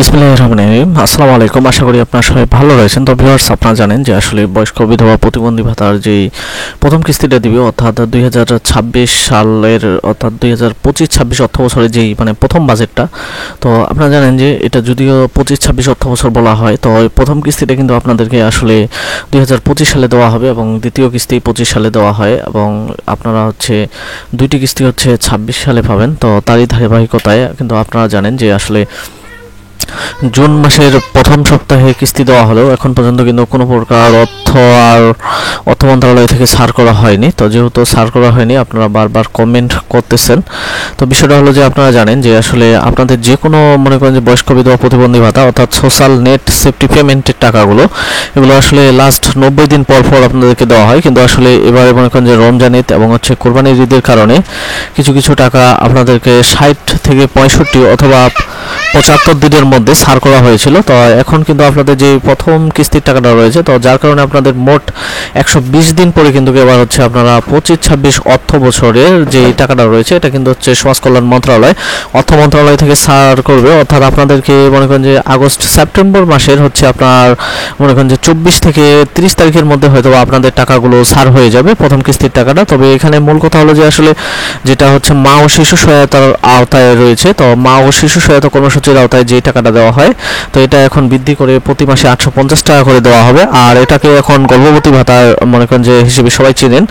বিসমিল্লাহির রহমানির রহিম। আসসালামু আলাইকুম। আশা করি আপনারা সবাই ভালো রয়েছেন। তো ভিউয়ার্স, আপনারা জানেন যে আসলে বয়স্ক বিধবা প্রতিবন্ধী ভাতার যে প্রথম কিস্তিটা দিবে অর্থাৎ 2026 সালের অর্থাৎ 2025-26 অর্থ বছরের যেই প্রথম বাজেটটা, তো আপনারা জানেন যে এটা যদিও 25-26 অর্থ বছর বলা হয়, তো প্রথম কিস্তিটা কিন্তু আপনাদেরকে আসলে 2025 সালে দেওয়া হবে এবং দ্বিতীয় কিস্তি 25 সালে দেওয়া হয় এবং আপনারা দুইটি কিস্তি 26 সালে পাবেন। তো তারই ধারাবাহিকতায় কিন্তু আপনারা জানেন যে আসলে জুন মাসের প্রথম সপ্তাহে কিস্তি দেওয়া হলেও এখন পর্যন্ত কিন্তু কোনো প্রকার অর্থ মন্ত্রণালয় থেকে ছাড় করা হয়নি। তো যেহেতু ছাড় করা হয়নি, আপনারা বারবার কমেন্ট করতেছেন। তো বিষয়টা হলো যে আপনারা জানেন যে আসলে আপনাদের যে কোনো মনে করেন যে বয়স্ক বিধবা প্রতিবন্ধী ভাতা অর্থাৎ সোশ্যাল নেট সেফটি পেমেন্টের টাকাগুলো, এগুলো আসলে লাস্ট 90 দিন পর আপনাদেরকে দেওয়া হয়। কিন্তু আসলে এবারে মনে করেন যে রমজান ঈদ এবং কোরবানির ঈদের কারণে কিছু কিছু টাকা আপনাদেরকে 60 থেকে 65 অথবা 75 দিনের মধ্যে ছাড় করা হয়েছিল। তো এখন কিন্তু আপনাদের যে প্রথম কিস্তির টাকাটা রয়েছে, তো যার কারণে আপনাদের মোট 120 দিন পরে কিন্তু এবার আপনারা 25-26 অর্থ বছরের যে টাকাটা রয়েছে এটা কিন্তু সমাজ কল্যাণ মন্ত্রণালয় অর্থ মন্ত্রণালয় থেকে ছাড় করবে। অর্থাৎ আপনাদেরকে মনে করেন যে আগস্ট সেপ্টেম্বর মাসের আপনার মনে করেন যে 24 থেকে 30 তারিখের মধ্যে হয়তো আপনাদের টাকাগুলো ছাড় হয়ে যাবে প্রথম কিস্তির টাকাটা। তবে এখানে মূল কথা হলো যে আসলে যেটা মা ও শিশু সহায়তার আওতায় রয়েছে, তো মা ও শিশু সহায়তা কর্মসূচির আওতায় যে টাকাটা দেওয়া হয়, তো এটা এখন বৃদ্ধি করে প্রতি মাসে 850 টাকা করে দেওয়া হবে। আর এটাকে এখন গর্ভবতী ভাতা মনে করেন যে হিসেবে সবাই চিনেন।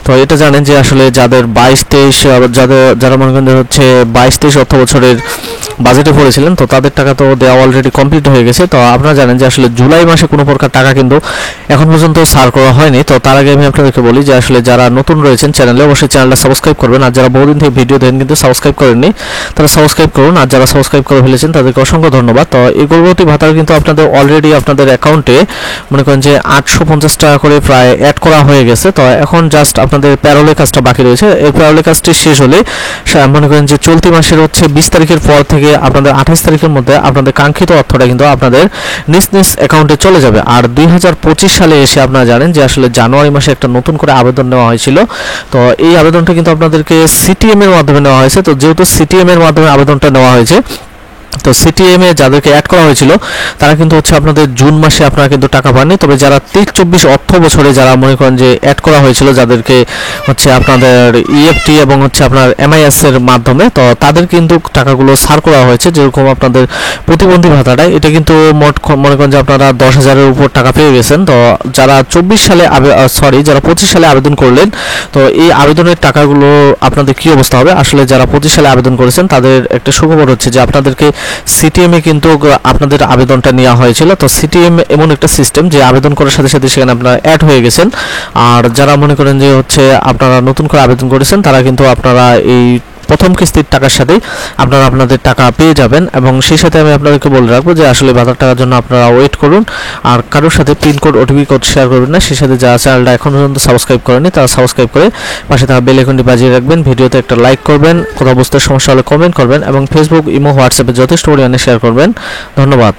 তো এটা জানেন যে আসলে যাদের 22-23 যারা মনে করেন যে 22-23 অর্থ বছরের বাজেটে পড়েছিলেন, তো তাদের টাকা তো দেওয়া অলরেডি কমপ্লিট হয়ে গেছে। তো আপনারা জানেন যে আসলে জুলাই মাসে কোনো প্রকার টাকা কিন্তু এখন পর্যন্ত ছাড় করা হয়নি। তো তার আগে আমি আপনাদেরকে বলি যে আসলে যারা নতুন রয়েছেন চ্যানেলে, অবশ্যই চ্যানেলটা সাবস্ক্রাইব করবেন। আর যারা বহুদিন থেকে ভিডিও দেন কিন্তু সাবস্ক্রাইব করেননি, তারা সাবস্ক্রাইব করুন। আর যারা সাবস্ক্রাইব করে ফেলেছেন তাদেরকে অসংখ্য ধন্যবাদ। তো এই গর্ভবতী ভাতার কিন্তু আপনাদের অলরেডি আপনাদের অ্যাকাউন্টে মনে করেন যে 850 টাকা করে প্রায় অ্যাড করা হয়ে গেছে। তো এখন জাস্ট আপনাদের প্যারোলের কাজটা বাকি রয়েছে। এই প্যারোলের কাজটি শেষ হলে মনে করেন যে চলতি মাসের 20 তারিখের পর থেকে আপনাদের 28 তারিখের মধ্যে আপনাদের কাঙ্ক্ষিত অর্থটা কিন্তু আপনাদের নিজ নিজ অ্যাকাউন্টে চলে যাবে। আর 2025 সালে এসে আপনারা জানেন যে আসলে জানুয়ারি মাসে একটা নতুন করে আবেদন নেওয়া হয়েছিল। তো এই আবেদনটা কিন্তু আপনাদেরকে সিটিএম এর মাধ্যমে নেওয়া হয়েছে। তো যেহেতু সিটিএম এর মাধ্যমে আবেদনটা নেওয়া হয়েছে, তো সিটিএম এ যাদেরকে অ্যাড করা হয়েছিল তারা কিন্তু আপনাদের জুন মাসে আপনারা কিন্তু টাকা পাননি। তবে যারা 23-24 অর্থ বছরে যারা মনে করেন যে অ্যাড করা হয়েছিল, যাদেরকে আপনাদের ইএফটি এবং আপনার এমআইএস এর মাধ্যমে, তো তাদের কিন্তু টাকাগুলো ছাড় করা হয়েছে। যেরকম আপনাদের প্রতিবন্ধী ভাতাটা, এটা কিন্তু মোট মনে করেন যে আপনারা 10,000-এর উপর টাকা পেয়ে গেছেন। তো যারা 25 সালে আবেদন করলেন, তো এই আবেদনের টাকাগুলো আপনাদের কি অবস্থা হবে? আসলে যারা 25 সালে আবেদন করেছেন তাদের একটা সুখবর হচ্ছে যে আপনাদেরকে সিটিএম এ কিন্তু আপনাদের আবেদনটা নেওয়া হয়েছিল। তো সিটিএম এমন একটা সিস্টেম যে আবেদন করার সাথে সাথে সেখানে আপনারা অ্যাড হয়ে গেছেন। আর যারা মনে করেন যে আপনারা নতুন করে আবেদন করেছেন, তারা কিন্তু আপনারা এই প্রথম কিস্তির টাকার সাথেই আপনারা আপনাদের টাকা পেয়ে যাবেন। এবং সেই সাথে আমি আপনাদেরকে বলে রাখবো যে আসলে ভাতার টাকার জন্য আপনারা ওয়েট করুন। আর কারোর সাথে পিনকোড ওটিপি কোড শেয়ার করবেন না। সেই সাথে যারা চ্যানেলটা এখন পর্যন্ত সাবস্ক্রাইব করেনি তারা সাবস্ক্রাইব করে পাশে থাকা বেল আইকনটি বাজিয়ে রাখবেন। ভিডিওতে একটা লাইক করবেন, কোথাও বুঝতে সমস্যা হলে কমেন্ট করবেন এবং ফেসবুক, ইমো, হোয়াটসঅ্যাপে যথেষ্ট পরিমাণে শেয়ার করবেন। ধন্যবাদ।